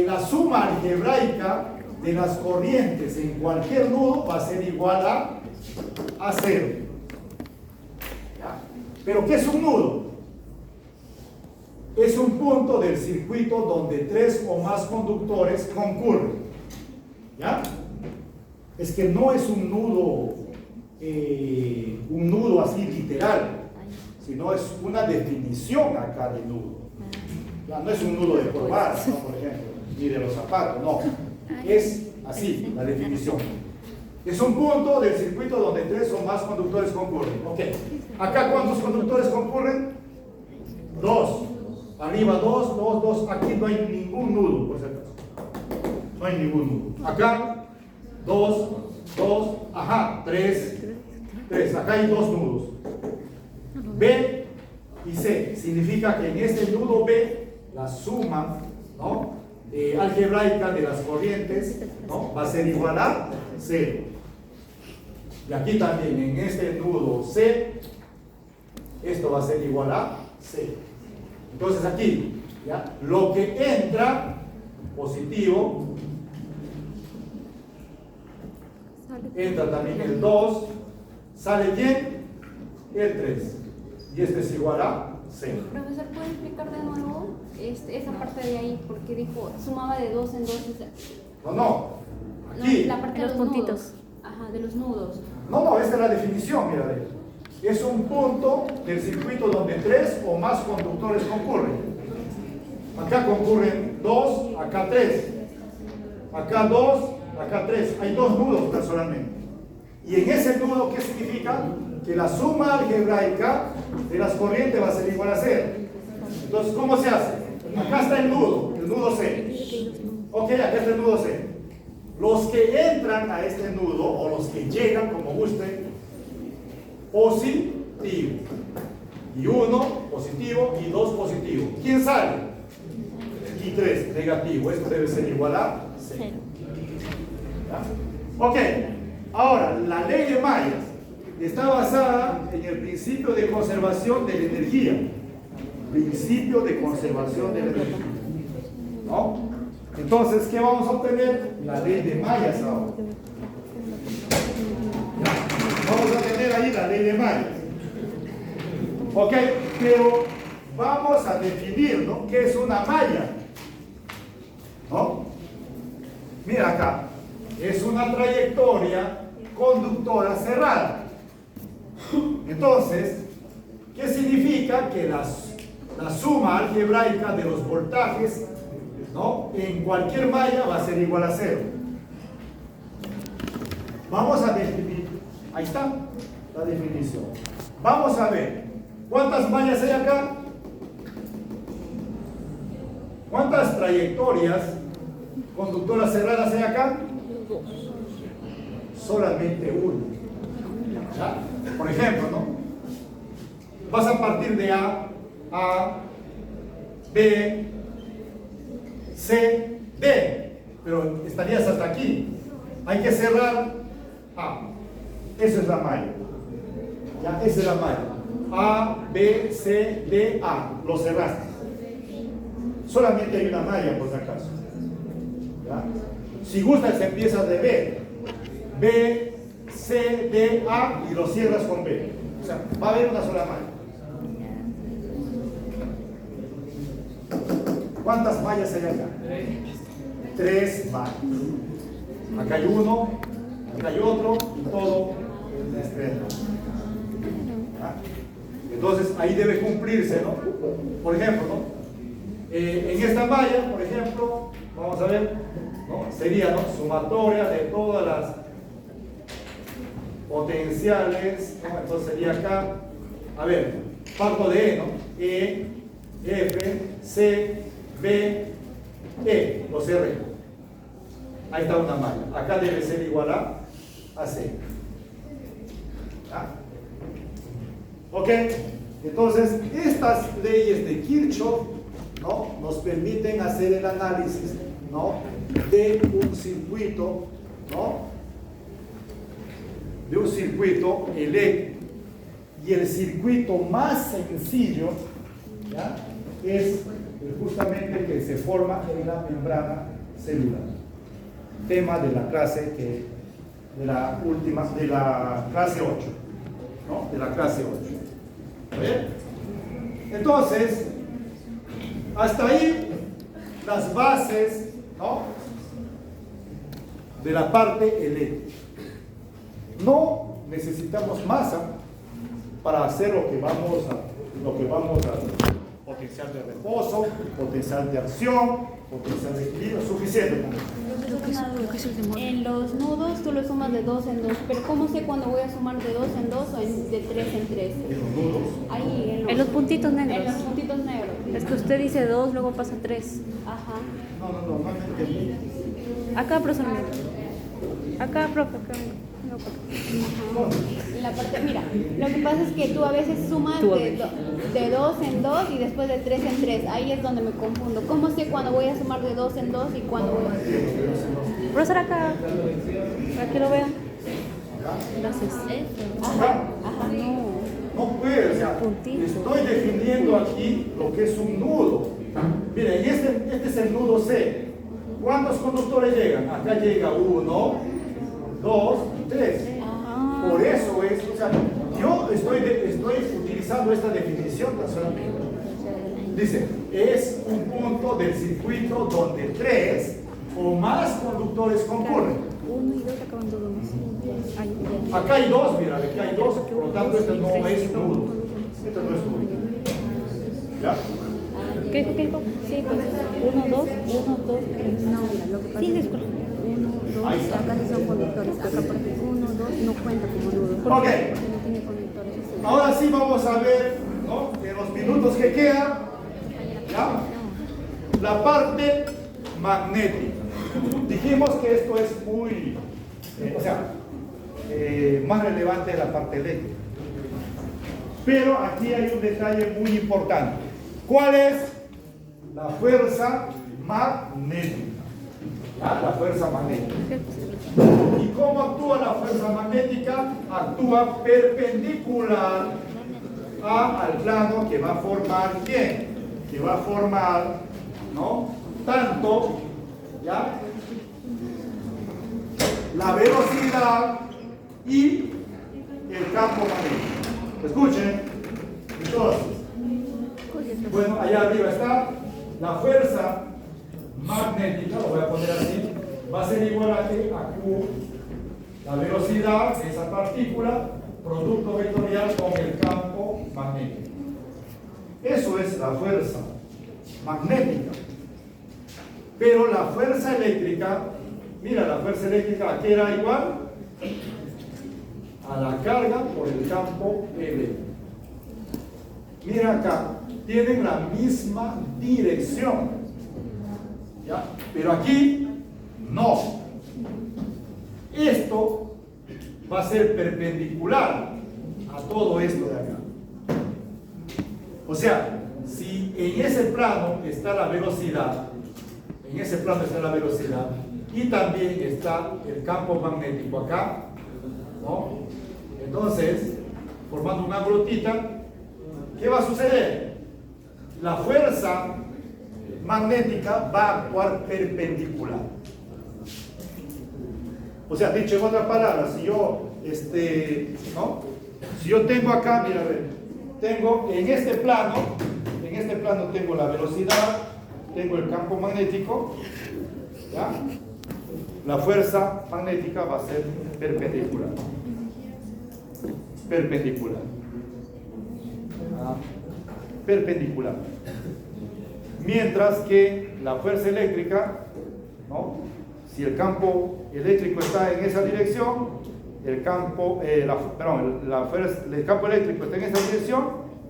La suma algebraica de las corrientes en cualquier nudo va a ser igual a cero. ¿Ya? ¿Pero qué es un nudo? Es un punto del circuito donde 3 o más conductores concurren. ¿Ya? Es que no es un nudo así literal, sino es una definición acá de nudo. Ya, no es un nudo de corbata, ¿no? Por ejemplo, ni de los zapatos, no. Es así, la definición. Es un punto del circuito donde 3 o más conductores concurren. Ok. ¿Acá cuántos conductores concurren? 2. Arriba 2, 2, 2. Aquí no hay ningún nudo, por si acaso. No hay ningún nudo. Acá 2, 2, ajá, 3, 3. Acá hay 2 nudos. B y C. Significa que en este nudo B, la suma, ¿no? Algebraica de las corrientes, ¿no? Va a ser igual a 0. Y aquí también, en este nudo C, esto va a ser igual a 0. Entonces aquí, ¿ya? Lo que entra positivo, entra también el 2, sale ¿quién? El 3. Y este es igual a 0. Profesor, ¿puede explicar de nuevo esa parte de ahí? Porque dijo, sumaba de 2 en 2. No. Aquí. No, la parte de los puntitos. nudos. Ajá, de los nudos. No, esta es la definición, mira de esto. Es un punto del circuito donde 3 o más conductores concurren. Acá concurren 2, acá 3. Acá 2, acá 3. Hay 2 nudos personalmente. Y en ese nudo, ¿qué significa? Que la suma algebraica de las corrientes va a ser igual a 0. Entonces, ¿cómo se hace? Acá está el nudo C. Ok, acá está el nudo C. Los que entran a este nudo, o los que llegan, como gusten, positivo. Y 1 positivo y 2 positivo. ¿Quién sale? Y 3 negativo. Esto debe ser igual a 0. ¿Ya? Ok, ahora, la ley de Mayas está basada en el principio de conservación de la energía. Principio de conservación de la energía. ¿No? Entonces, ¿qué vamos a obtener? La ley de Mayas ahora. Vamos a tener ahí la ley de Mayas. Ok, pero vamos a definir, ¿no? ¿Qué es una malla? ¿No? Mira acá. Es una trayectoria conductora cerrada. Entonces, ¿qué significa? Que la suma algebraica de los voltajes, ¿no? En cualquier malla va a ser igual a 0. Vamos a definir. Ahí está la definición. Vamos a ver. ¿Cuántas mallas hay acá? ¿Cuántas trayectorias conductoras cerradas hay acá? Solamente una. ¿Ya? Por ejemplo, ¿no? Vas a partir de A, B, C, D, pero estarías hasta aquí. Hay que cerrar A. Esa es la malla. Ya, esa es la malla. A, B, C, D, A. Lo cerraste. Solamente hay una malla, por si acaso. ¿Ya? Si gustas, empiezas de B. B, C, D, A y lo cierras con B. O sea, va a haber una sola malla. ¿Cuántas mallas hay acá? 3 mallas. Acá hay uno, acá hay otro y todo estrella. Entonces ahí debe cumplirse, ¿no? Por ejemplo, ¿no? En esta malla, por ejemplo, vamos a ver, ¿no? Sería, ¿no? Sumatoria de todas las potenciales, ¿no? Entonces sería acá, a ver, parto de E, ¿no? E, F, C, B, E, lo cerré. Ahí está una malla. Acá debe ser igual a C. ¿Ah? ¿Ok? Entonces, estas leyes de Kirchhoff, ¿no? Nos permiten hacer el análisis, ¿no? De un circuito, ¿no? de un circuito eléctrico. Y el circuito más sencillo, ¿ya?, es justamente el que se forma en la membrana celular. Tema de la clase de la clase 8, ¿no? De la clase 8. ¿Bien? Entonces, hasta ahí las bases, ¿no?, de la parte eléctrica. No necesitamos masa para hacer lo que vamos a hacer. Potencial de reposo, potencial de acción, potencial de equilibrio, suficiente con eso. En los nudos tú lo sumas de 2 en 2, pero ¿cómo sé cuándo voy a sumar de 2 en 2 o de 3 en 3? En los nudos. Ahí, En los puntitos negros. En los puntitos negros. Es que usted dice 2, luego pasa 3. Ajá. No entendí. Acá, profesor. Acá, profe, acá. No, profe. Ajá. En la parte, mira, lo que pasa es que tú a veces sumas de 2 en 2 y después de 3 en 3. Ahí es donde me confundo. ¿Cómo sé cuándo voy a sumar de 2 en 2 y cuándo voy a... Profesor, acá. Para que lo vean. Gracias. Ajá, no. No puede, o sea, estoy definiendo aquí lo que es un nudo. Miren, y este es el nudo C. ¿Cuántos conductores llegan? Acá llega 1, 2 y 3. Por eso es, o sea, yo estoy utilizando esta definición tan solamente. Dice, es un punto del circuito donde 3 o más conductores concurren. 1 y 2 acaban todos. Acá hay 2, mira, aquí hay 2, por lo tanto este no es nudo. Este no es nudo. ¿Ya? ¿Qué dijo? Sí, pues 1, 2, 1, 2, 3. No, lo que pasa es que 1, 2, acá sí son conductores. Acá por ejemplo 1, 2 no cuenta como nudo. Ok. Porque no tiene conductores. Ahora sí vamos a ver, ¿no?, en los minutos que quedan, ¿ya?, la parte magnética. Dijimos que esto es muy, más relevante de la parte eléctrica. Pero aquí hay un detalle muy importante. ¿Cuál es la fuerza magnética? ¿Ya? La fuerza magnética. ¿Y cómo actúa la fuerza magnética? Actúa perpendicular al plano que va a formar ¿quién? Que va a formar, ¿no?, tanto, ¿ya?, la velocidad y el campo magnético. Escuchen. Entonces, bueno, allá arriba está la fuerza magnética, lo voy a poner así, va a ser igual a Q, la velocidad de esa partícula, producto vectorial con el campo magnético. Eso es la fuerza magnética. Pero la fuerza eléctrica, mira, la fuerza eléctrica aquí era igual a la carga por el campo eléctrico. Mira acá, tienen la misma dirección, ¿ya? Pero aquí no. Esto va a ser perpendicular a todo esto de acá. O sea, si en ese plano está la velocidad, y también está el campo magnético acá, ¿no? Entonces, formando una glotita, ¿qué va a suceder? La fuerza magnética va a actuar perpendicular. O sea, dicho en otras palabras, si yo, ¿no?, si yo tengo acá, mira, a ver, tengo en este plano tengo la velocidad, tengo el campo magnético, ¿ya? La fuerza magnética va a ser perpendicular. Perpendicular. Mientras que la fuerza eléctrica, ¿no?, si el campo eléctrico está en esa dirección, el campo eléctrico está en esa dirección,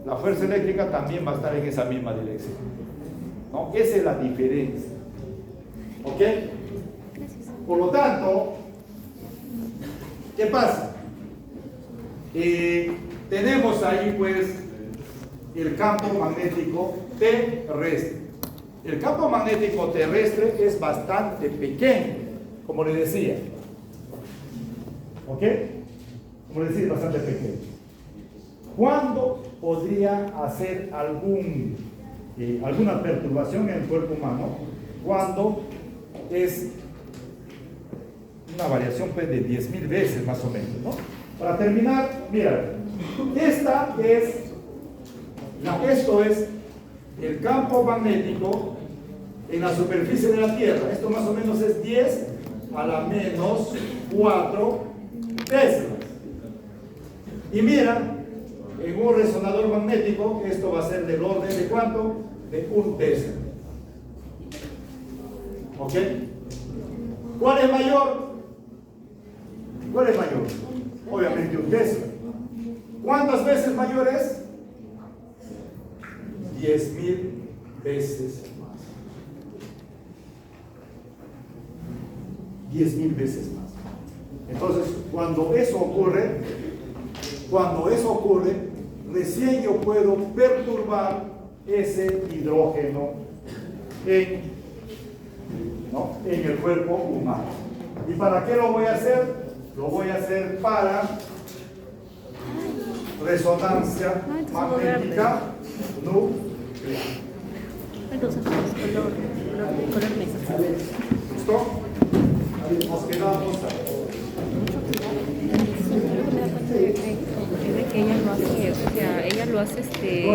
la fuerza eléctrica también va a estar en esa misma dirección, ¿no? Esa es la diferencia. ¿Ok? Por lo tanto, ¿qué pasa? Tenemos ahí pues el campo magnético terrestre. El campo magnético terrestre es bastante pequeño, como le decía. ¿Ok? como decir, bastante pequeño. ¿Cuándo podría hacer alguna perturbación en el cuerpo humano? Cuando es una variación pues, de 10.000 veces más o menos, ¿no? Para terminar, mira, esto es el campo magnético en la superficie de la Tierra. Esto más o menos es 10 a la menos 4 teslas. Y mira, en un resonador magnético, esto va a ser del orden de ¿cuánto? De 1 tesla. ¿Ok? ¿Cuál es mayor? ¿Cuál es mayor? Obviamente 1 tesla. ¿Cuántas veces mayor es? 10.000 veces más. 10.000 veces más. Entonces, cuando eso ocurre, recién yo puedo perturbar ese hidrógeno en el cuerpo humano. ¿Y para qué lo voy a hacer? Lo voy a hacer para resonancia magnética nuclear. Entonces, color mesa. ¿Listo? Nos quedamos Lo que me da cuenta de que ella lo hace, o sea, ella lo hace